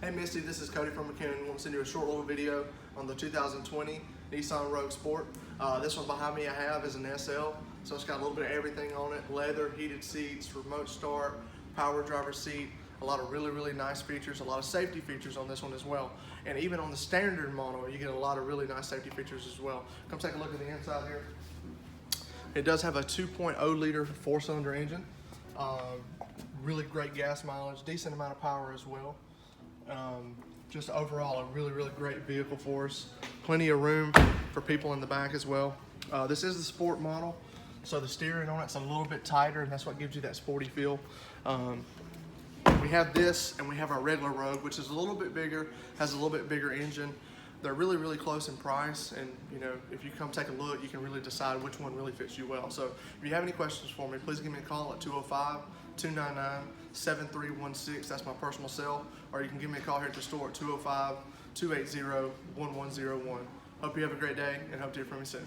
Hey Misty, this is Cody from McKinnon. I want to send you a short little video on the 2020 Nissan Rogue Sport. This one behind me I have is an SL, so it's got a little bit of everything on it. Leather, heated seats, remote start, power driver seat, a lot of really nice features, a lot of safety features on this one as well. And even on the standard model, you get a lot of really nice safety features as well. Come take a look at the inside here. It does have a 2.0 liter 4-cylinder engine. Really great gas mileage, decent amount of power as well. Just overall a really great vehicle for us. Plenty of room for people in the back as well. This is the sport model, so the steering on it's a little bit tighter, and that's what gives you that sporty feel. We have this, and we have our regular Rogue, which is a little bit bigger, has a little bit bigger engine. They're really close in price, and you know, if you come take a look, you can really decide which one really fits you well. So if you have any questions for me, please give me a call at 205-299-7316. That's my personal cell, or you can give me a call here at the store at 205-280-1101. Hope you have a great day, and hope to hear from you soon.